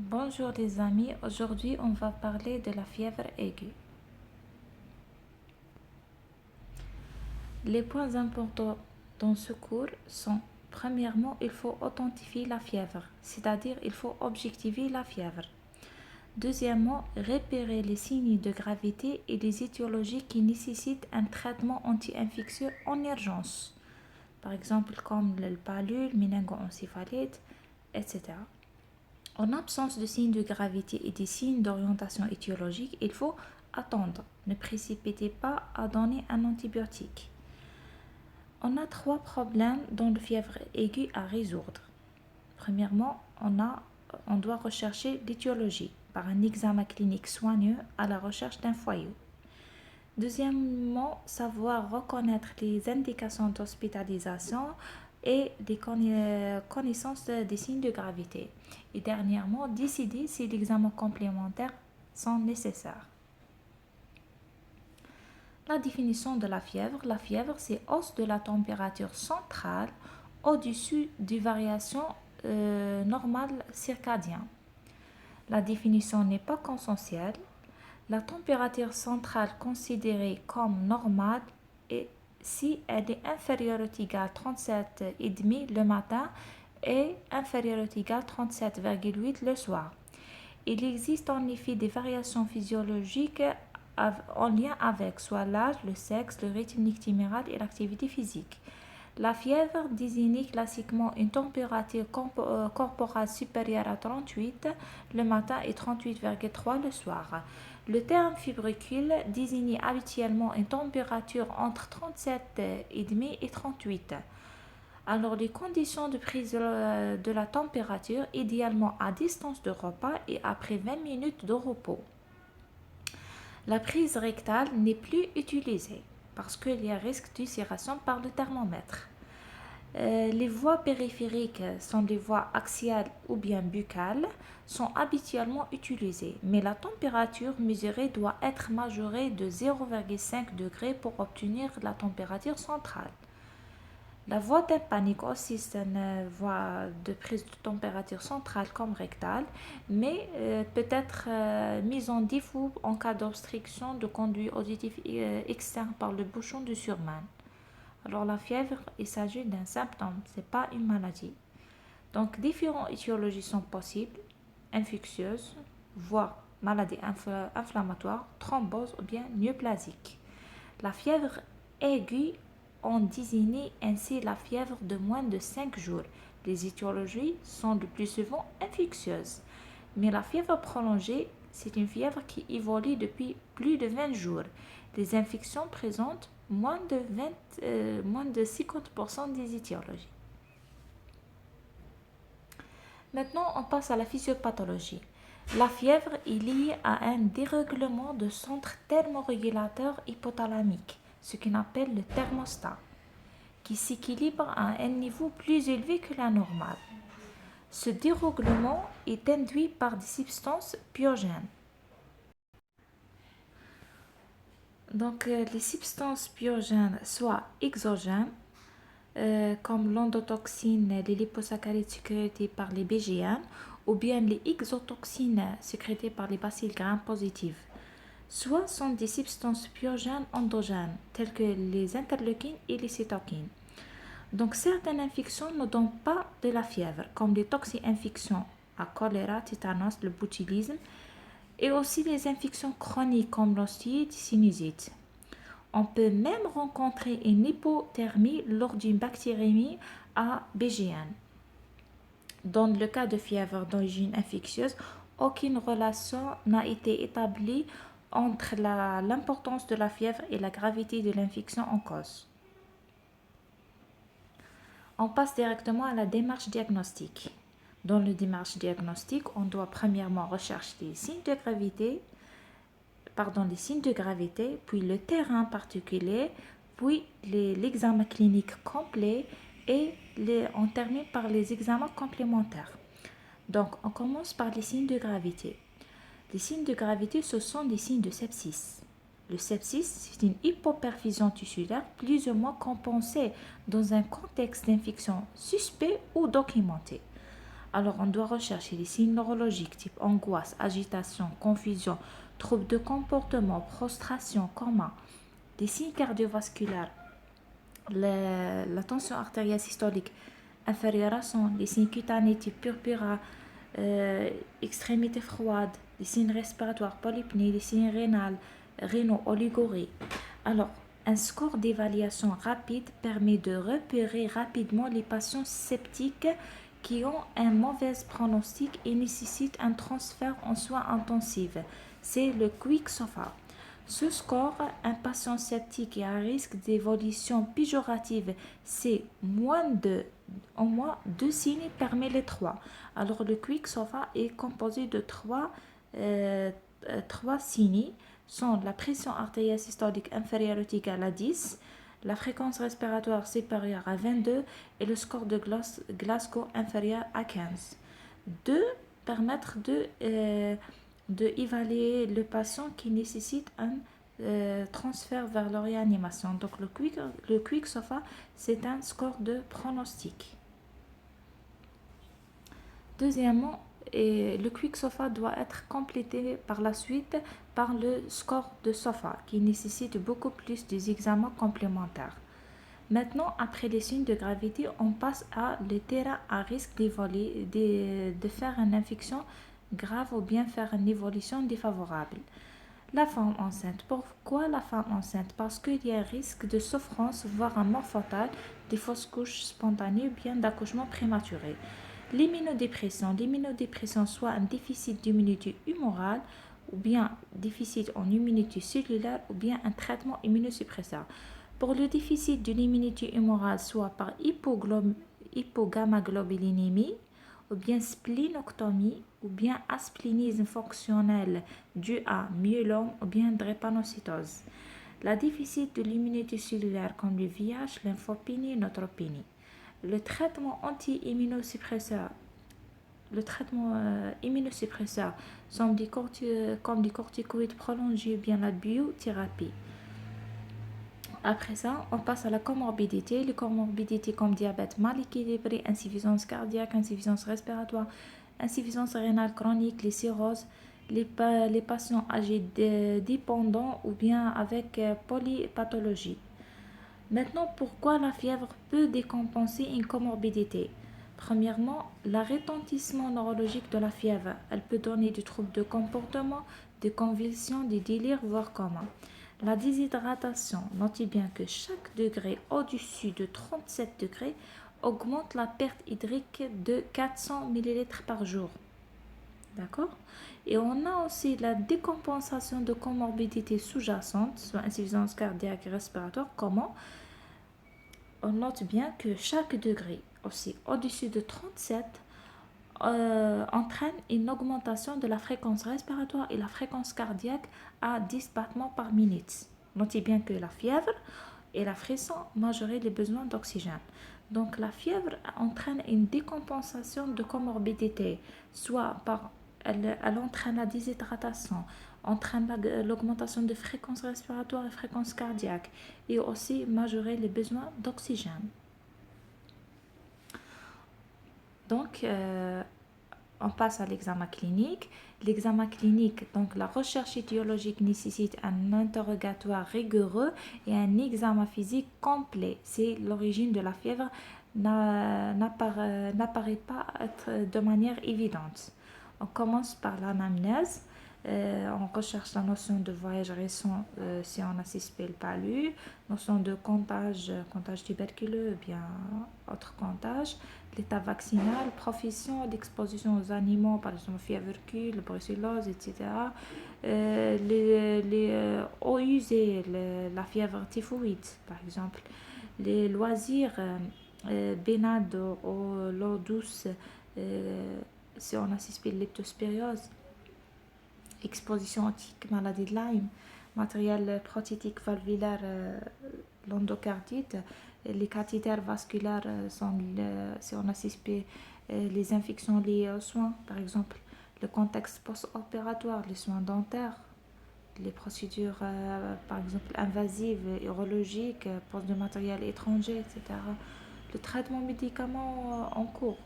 Bonjour les amis, aujourd'hui on va parler de la fièvre aiguë. Les points importants dans ce cours sont, premièrement, il faut authentifier la fièvre, c'est-à-dire il faut objectiver la fièvre. Deuxièmement, repérer les signes de gravité et les étiologies qui nécessitent un traitement anti-infectieux en urgence, par exemple comme le palud, méningo-encéphalite, etc. En absence de signes de gravité et des signes d'orientation étiologique, il faut attendre. Ne précipitez pas à donner un antibiotique. On a trois problèmes dans la fièvre aiguë à résoudre. Premièrement, on doit rechercher l'étiologie par un examen clinique soigneux à la recherche d'un foyer. Deuxièmement, savoir reconnaître les indications d'hospitalisation et des connaissances des signes de gravité. Et dernièrement, décider si les examens complémentaires sont nécessaires. La définition de la fièvre. La fièvre, c'est hausse de la température centrale au-dessus des variations normales circadiennes. La définition n'est pas consensuelle. La température centrale considérée comme normale est si elle est inférieure ou égale à 37,5 le matin et inférieure ou égale à 37,8 le soir. Il existe en effet des variations physiologiques en lien avec soit l'âge, le sexe, le rythme nictiméral et l'activité physique. La fièvre désigne classiquement une température corporelle supérieure à 38 le matin et 38,3 le soir. Le terme fibricule désigne habituellement une température entre 37,5 et 38. Alors, les conditions de prise de la température, idéalement à distance de repas et après 20 minutes de repos. La prise rectale n'est plus utilisée parce qu'il y a risque d'ulcération par le thermomètre. Les voies périphériques sont des voies axiales ou bien buccales, sont habituellement utilisées, mais la température mesurée doit être majorée de 0,5 degrés pour obtenir la température centrale. La voie tympanique aussi, c'est une voie de prise de température centrale comme rectale, mais peut être mise en défaut en cas d'obstruction de conduit auditif externe par le bouchon du surman. Alors la fièvre, il s'agit d'un symptôme, ce n'est pas une maladie. Donc différentes étiologies sont possibles, infectieuses, voire maladie inflammatoire, thrombose ou bien néoplasique. La fièvre aiguë, on désigne ainsi la fièvre de moins de 5 jours. Les étiologies sont le plus souvent infectieuses. Mais la fièvre prolongée, c'est une fièvre qui évolue depuis plus de 20 jours. Les infections présentent moins de 50% des étiologies. Maintenant, on passe à la physiopathologie. La fièvre est liée à un dérèglement de centre thermorégulateur hypothalamique, ce qu'on appelle le thermostat, qui s'équilibre à un niveau plus élevé que la normale. Ce dérèglement est induit par des substances pyogènes. Donc, les substances pyogènes, soit exogènes, comme l'endotoxine, les liposaccharides sécrétés par les BGN, ou bien les exotoxines sécrétées par les bacilles gram-positifs, soit sont des substances pyogènes endogènes, telles que les interleukines et les cytokines. Donc, certaines infections ne donnent pas de la fièvre, comme les toxi-infections à choléra, tétanos, le botulisme, et aussi les infections chroniques comme l'ostite, sinusite. On peut même rencontrer une hypothermie lors d'une bactériémie à BGN. Dans le cas de fièvre d'origine infectieuse, aucune relation n'a été établie entre l'importance de la fièvre et la gravité de l'infection en cause. On passe directement à la démarche diagnostique. Dans la démarche diagnostique, on doit premièrement rechercher les signes de gravité, puis le terrain particulier, puis l'examen clinique complet et on termine par les examens complémentaires. Donc, on commence par les signes de gravité. Les signes de gravité, ce sont des signes de sepsis. Le sepsis, c'est une hypoperfusion tissulaire plus ou moins compensée dans un contexte d'infection suspect ou documenté. Alors, on doit rechercher les signes neurologiques type angoisse, agitation, confusion, troubles de comportement, prostration, coma, les signes cardiovasculaires, la tension artérielle systolique inférieure à 100, les signes cutanés type purpura, extrémité froide, les signes respiratoires, polypnie, les signes rénaux, oligurie. Alors, un score d'évaluation rapide permet de repérer rapidement les patients sceptiques qui ont un mauvais pronostic et nécessitent un transfert en soins intensifs. C'est le Quick SOFA. Ce score, un patient sceptique et à risque d'évolution péjorative, c'est en moins 2 signes parmi les 3. Alors le Quick SOFA est composé de 3 signes, sont la pression artérielle systolique inférieure ou égale à 10, la fréquence respiratoire supérieure à 22 et le score de Glasgow inférieur à 15. Deux, permettre de évaluer le patient qui nécessite un transfert vers la réanimation. Donc le quick SOFA, c'est un score de pronostic. Deuxièmement, le quick SOFA doit être complété par la suite par le score de SOFA qui nécessite beaucoup plus des examens complémentaires. Maintenant, après les signes de gravité, on passe à le terrain à risque de faire une infection grave ou bien faire une évolution défavorable. La femme enceinte. Pourquoi la femme enceinte? Parce qu'il y a un risque de souffrance, voire un mort fatal, des fausses couches spontanées ou bien d'accouchement prématuré. L'immunodépression, soit un déficit d'immunité humorale, ou bien déficit en immunité cellulaire, ou bien un traitement immunosuppresseur. Pour le déficit de l'immunité humorale, soit par hypogammaglobulinémie, ou bien splénoctomie, ou bien asplénisme fonctionnel dû à myélome, ou bien drépanocytose. La déficit de l'immunité cellulaire comme le VIH, lymphopénie, neutropénie. Le traitement anti-immunosuppresseur sont comme des corticoïdes prolongés, bien la biothérapie. Après ça, on passe à la comorbidité. Les comorbidités comme diabète mal équilibré, insuffisance cardiaque, insuffisance respiratoire, insuffisance rénale chronique, les cirrhoses, les patients âgés dépendants ou bien avec polypathologie. Maintenant, pourquoi la fièvre peut décompenser une comorbidité? Premièrement, le retentissement neurologique de la fièvre. Elle peut donner des troubles de comportement, des convulsions, des délires, voire coma. La déshydratation. Notez bien que chaque degré au-dessus de 37 degrés augmente la perte hydrique de 400 ml par jour. D'accord? Et on a aussi la décompensation de comorbidités sous-jacentes, soit insuffisance cardiaque et respiratoire. Comment? On note bien que chaque degré aussi au-dessus de 37 entraîne une augmentation de la fréquence respiratoire et la fréquence cardiaque à 10 battements par minute. Notez bien que la fièvre et la frisson majoraient les besoins d'oxygène. Donc la fièvre entraîne une décompensation de comorbidité, soit elle entraîne la déshydratation, entraîne l'augmentation de fréquence respiratoire et fréquence cardiaque, et aussi majorer les besoins d'oxygène. Donc, on passe à l'examen clinique. L'examen clinique, donc la recherche étiologique nécessite un interrogatoire rigoureux et un examen physique complet. C'est l'origine de la fièvre n'apparaît pas être de manière évidente. On commence par l'anamnèse. On recherche la notion de voyage récent si on a suspect palu, notion de contage tuberculeux, bien autre contage, l'état vaccinal, profession d'exposition aux animaux, par exemple fièvre Q, brucellose, etc. Les eaux usées, la fièvre typhoïde, par exemple. Les loisirs, baignade ou l'eau douce, si on a suspect leptospirose, exposition antique, maladie de Lyme, matériel prothétique valvulaire, l'endocardite, les cathéters vasculaires sont, si on a suspect, les infections liées aux soins, par exemple, le contexte post-opératoire, les soins dentaires, les procédures, par exemple, invasives, urologiques, pose de matériel étranger, etc. Le traitement médicament en cours,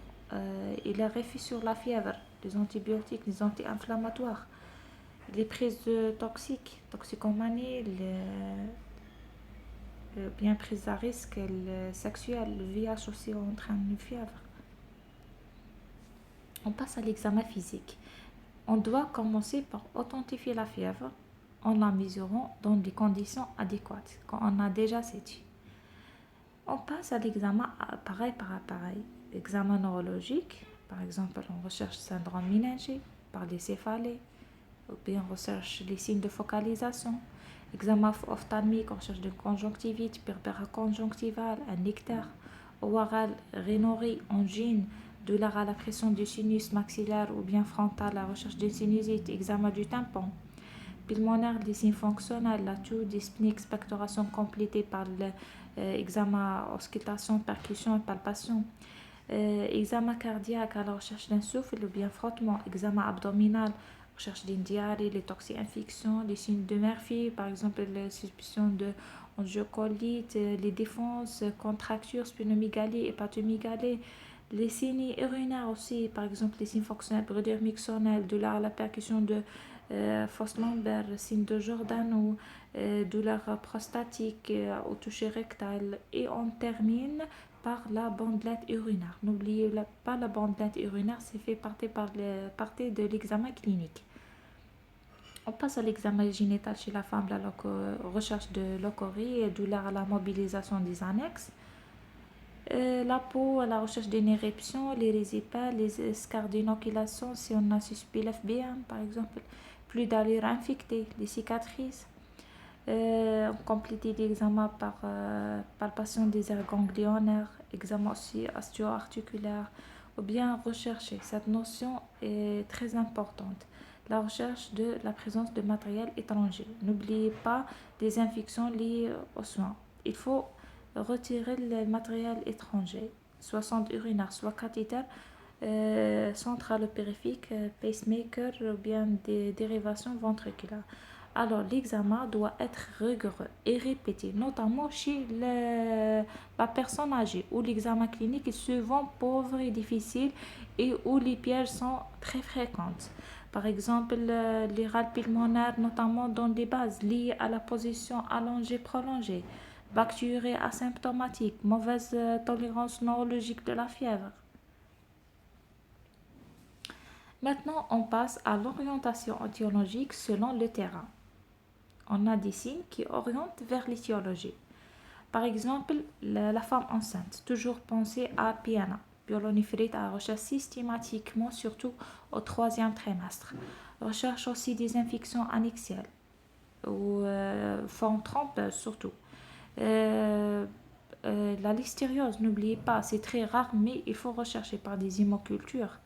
il a refait sur la fièvre, les antibiotiques, les anti-inflammatoires, les prises toxiques, toxicomanie, bien prise à risque sexuel, le VIH aussi entraîne une fièvre. On passe à l'examen physique. On doit commencer par authentifier la fièvre en la mesurant dans des conditions adéquates, quand on a déjà cette. On passe à l'examen appareil par appareil. L'examen neurologique, par exemple, on recherche le syndrome méningé par les céphalées, ou bien on recherche les signes de focalisation. Examen ophtalmique, on cherche de conjonctivite, purpura conjonctivale, un nectar, oral, rhinorrhée, angine, douleur à la pression du sinus maxillaire ou bien frontal, la recherche d'une sinusite, examen du tympan. Pulmonaire, des signes fonctionnels, la toux, dyspnée, expectoration complétée par l'examen auscultation, percussion et palpation. Examen cardiaque à la recherche d'un souffle ou bien frottement. Examen abdominal, recherche d'une diarrhée, les toxi-infections, les signes de Murphy, par exemple la suspicion de angiocolite, les défenses, contractures, splénomégalie, hépatomégalie, les signes urinaires aussi, par exemple les signes fonctionnels, brûlure mixonnelle, douleur à la percussion de Foss-Lambert, signe de Giordano, douleur prostatique, au toucher rectal. Et on termine par la bandelette urinaire. N'oubliez pas la bandelette urinaire, c'est fait partie de l'examen clinique. On passe à l'examen génital chez la femme, la recherche de locorie et douleur à la mobilisation des annexes. La peau, à la recherche d'une éruption, les résipales, les escarres d'inoculation, si on a suspect l'FBM par exemple, plus d'allure infectée, les cicatrices. Compléter l'examen par palpation des aires ganglionnaires, examen aussi osteo-articulaire, ou bien rechercher. Cette notion est très importante. La recherche de la présence de matériel étranger. N'oubliez pas des infections liées aux soins. Il faut retirer le matériel étranger, soit sonde urinaire, soit cathéter central périphérique, pacemaker ou bien des dérivations ventriculaires. Alors, l'examen doit être rigoureux et répété, notamment chez la personne âgée, où l'examen clinique est souvent pauvre et difficile et où les pièges sont très fréquents. Par exemple, les râles pulmonaires, notamment dans des bases liées à la position allongée prolongée, bactéries asymptomatiques, mauvaise tolérance neurologique de la fièvre. Maintenant, on passe à l'orientation étiologique selon le terrain. On a des signes qui orientent vers l'étiologie. Par exemple, la femme enceinte, toujours penser à PNA, pyélonéphrite à recherche systématiquement, surtout au troisième trimestre. Recherche aussi des infections annexielles ou forme trompeuse surtout. Euh, la listériose, n'oubliez pas, c'est très rare, mais il faut rechercher par des hémocultures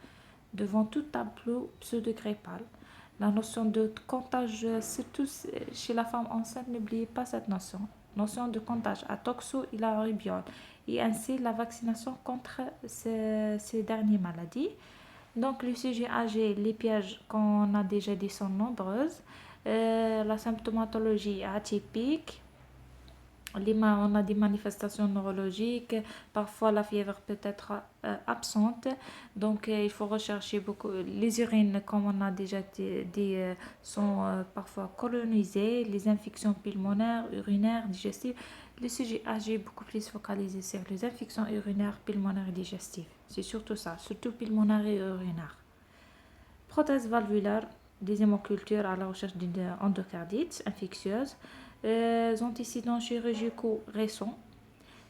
devant tout tableau pseudo-greffal. La notion de contage, surtout chez la femme enceinte, n'oubliez pas cette notion. Notion de contage à toxo et la rubiole. Et ainsi la vaccination contre ces dernières maladies. Donc le sujet âgé, les pièges qu'on a déjà dit sont nombreuses. La symptomatologie atypique, on a des manifestations neurologiques, parfois la fièvre peut être absente, donc il faut rechercher beaucoup. Les urines, comme on a déjà dit, sont parfois colonisées, les infections pulmonaires, urinaires, digestives. Le sujet âgé est beaucoup plus focalisé sur les infections urinaires, pulmonaires et digestives. C'est surtout ça, surtout pulmonaire et urinaire. Prothèse valvulaire, des hémocultures à la recherche d'une endocardite infectieuse, antécédents chirurgicaux récents,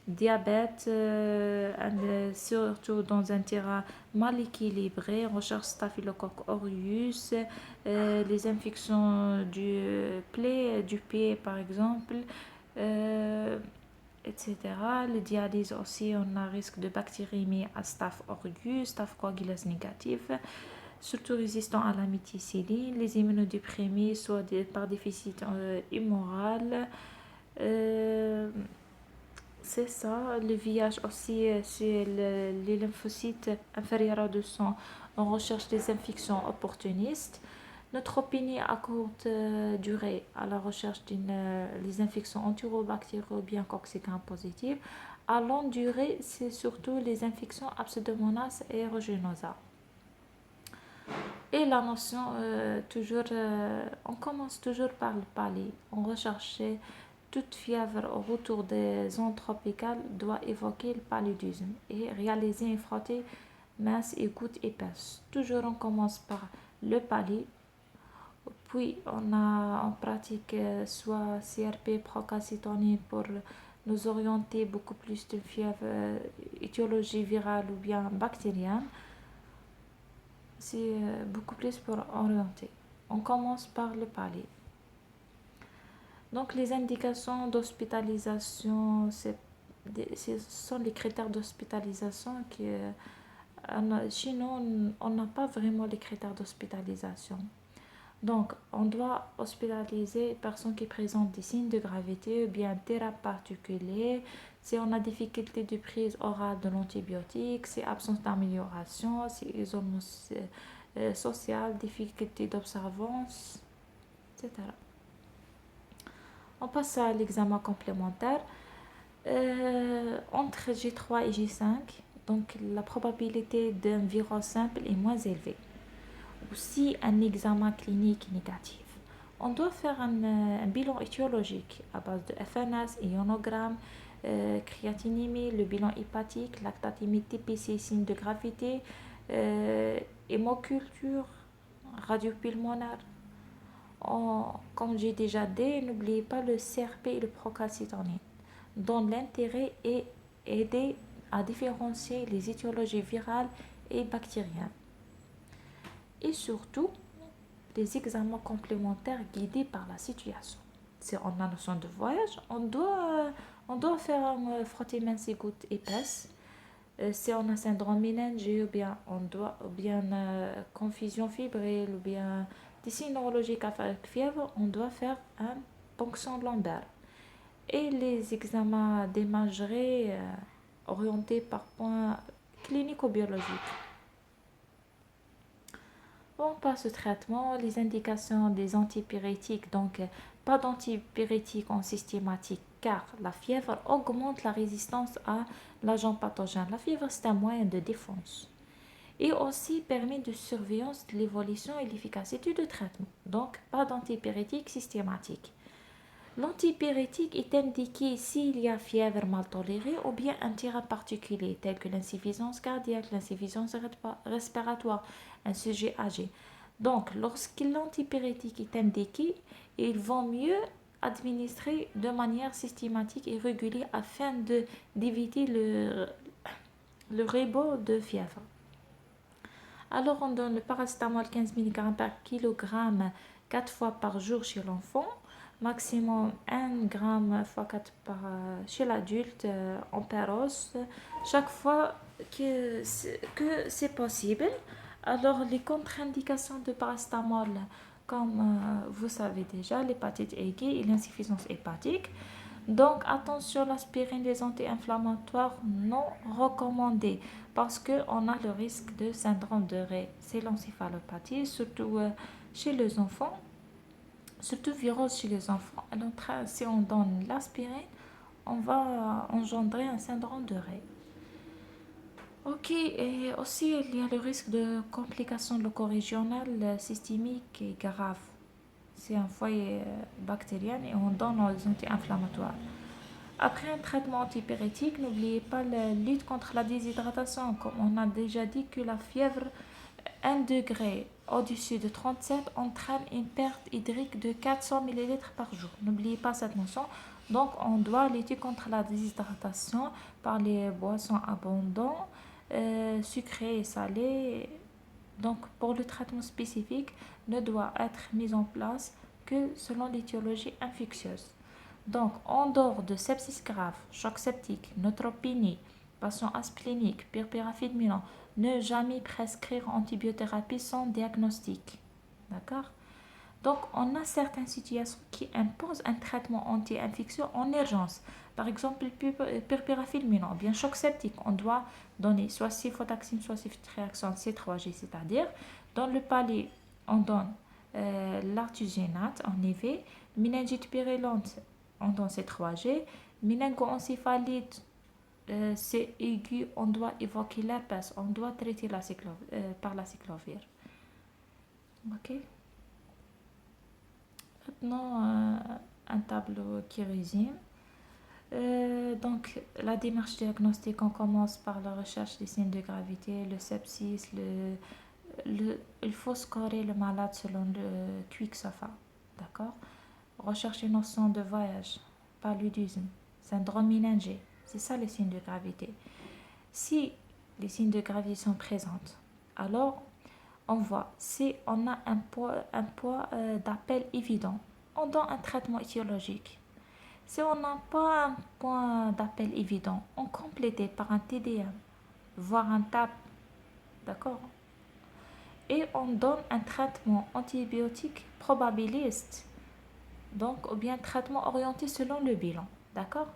diabète, surtout dans un terrain mal équilibré, recherche staphylococcus aureus, les infections du plaie, du pied par exemple, etc. Le dialyse aussi, on a risque de bactériémie à staph aureus, staph coagulase négatif, surtout résistants à la méticilline, les immunodéprimés, soit par déficit immoral. Euh, c'est ça, le VIH aussi, c'est les lymphocytes inférieurs à 200. On recherche des infections opportunistes. Neutropénie à courte durée à la recherche des infections entérobactériennes ou bien coccigram positives. à longue durée, c'est surtout les infections Pseudomonas aeruginosa. Et la notion, on commence toujours par le palais. On recherche toute fièvre autour des zones tropicales doit évoquer le paludisme et réaliser un frotté mince et gouttes épaisses. Toujours on commence par le palais, puis on pratique soit CRP, procalcitonin pour nous orienter beaucoup plus de fièvre, étiologie virale ou bien bactérienne. C'est beaucoup plus pour orienter. On commence par le palais. Donc les indications d'hospitalisation, ce sont les critères d'hospitalisation qui... chez nous, on n'a pas vraiment les critères d'hospitalisation. Donc, on doit hospitaliser une personne qui présente des signes de gravité ou bien thérapie particulier, si on a difficulté de prise orale de l'antibiotique, si absence d'amélioration, si isolement social, difficulté d'observance, etc. On passe à l'examen complémentaire. Entre G3 et G5, donc la probabilité d'un virus simple est moins élevée. Aussi un examen clinique négatif. On doit faire un bilan étiologique à base de FNS, ionogramme, créatinémie, le bilan hépatique, lactatémie TPC, signe de gravité, hémoculture, radio pulmonaire. Comme j'ai déjà dit, n'oubliez pas le CRP et le procalcitonin, dont l'intérêt est aider à différencier les étiologies virales et bactériennes. Et surtout, des examens complémentaires guidés par la situation. Si on a notion de voyage, on doit faire un frotté mince et gouttes épaisses. Si on a syndrome méningé ou bien confusion fébrile ou bien des signes neurologiques avec fièvre, on doit faire un ponction lombaire. Et les examens d'imagerie orientés par points clinico-biologiques. On passe au traitement, les indications des antipyrétiques. Donc, pas d'antipyrétiques en systématique car la fièvre augmente la résistance à l'agent pathogène. La fièvre, c'est un moyen de défense. Et aussi permet de surveillance de l'évolution et l'efficacité du traitement. Donc, pas d'antipyrétique systématique. L'antipyrétique est indiqué s'il y a fièvre mal tolérée ou bien un terrain particulier tel que l'insuffisance cardiaque, l'insuffisance respiratoire, un sujet âgé. Donc, lorsque l'antipyrétique est indiqué, il vaut mieux administrer de manière systématique et régulière afin d'éviter le rebond de fièvre. Alors, on donne le paracétamol 15 mg par kilogramme 4 fois par jour chez l'enfant, maximum 1 g x 4 chez l'adulte en péros, chaque fois que c'est possible. Alors, les contre-indications de paracétamol, comme vous savez déjà, l'hépatite aiguë et l'insuffisance hépatique. Donc, attention, l'aspirine, les anti-inflammatoires non recommandés parce qu'on a le risque de syndrome de Rett. C'est l'encéphalopathie, surtout chez les enfants, surtout virus chez les enfants. Alors, si on donne l'aspirine, on va engendrer un syndrome de Rett. Ok, et aussi il y a le risque de complications locorégionales systémiques et graves. C'est un foyer bactérien et on donne les anti-inflammatoires. Après un traitement antipyrétique, n'oubliez pas la lutte contre la déshydratation. Comme on a déjà dit que la fièvre 1 degré au-dessus de 37 entraîne une perte hydrique de 400 ml par jour. N'oubliez pas cette notion. Donc, on doit lutter contre la déshydratation par les boissons abondantes, sucrées et salées. Donc, pour le traitement spécifique, ne doit être mis en place que selon l'étiologie infectieuse. Donc, en dehors de sepsis grave, choc septique, neutropénie, patient asplénique, purpurafide Milan, ne jamais prescrire antibiothérapie sans diagnostic. D'accord? Donc, on a certaines situations qui imposent un traitement anti-infectieux en urgence. Par exemple, purpurafide Milan, bien choc septique, on doit donner soit cifotaxime, soit ciftriaxone C3G, c'est-à-dire dans le palais, on donne l'artusénate en IV, méningite purulente, on donne C3G, méningoencéphalite c'est aigu, on doit évoquer l'herpès, on doit traiter par la cyclovir. Ok. Maintenant, un tableau qui résume. Donc, la démarche diagnostique, on commence par la recherche des signes de gravité, le sepsis, il faut scorer le malade selon le Quick-SOFA, d'accord? Rechercher notion de voyage, paludisme, syndrome méningé, c'est ça les signes de gravité. Si les signes de gravité sont présents, alors on voit si on a un poids d'appel évident, on donne un traitement étiologique. Si on n'a pas un point d'appel évident, on complète par un TDM, voire un TAP, d'accord? Et on donne un traitement antibiotique probabiliste, donc ou bien traitement orienté selon le bilan, d'accord?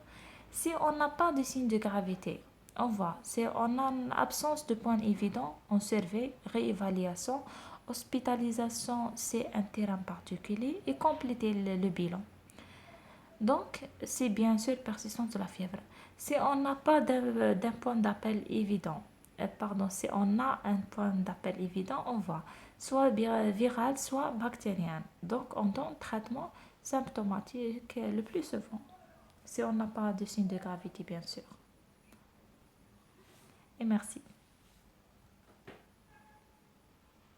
Si on n'a pas de signe de gravité, on voit, si on a une absence de point évident, on surveille, réévaluation, hospitalisation, c'est un terrain particulier et compléter le bilan. Donc, c'est bien sûr persistance de la fièvre. Si on n'a pas d'un point d'appel évident, si on a un point d'appel évident, on voit soit viral, soit bactérien. Donc, on donne traitement symptomatique le plus souvent, si on n'a pas de signe de gravité, bien sûr. Et merci.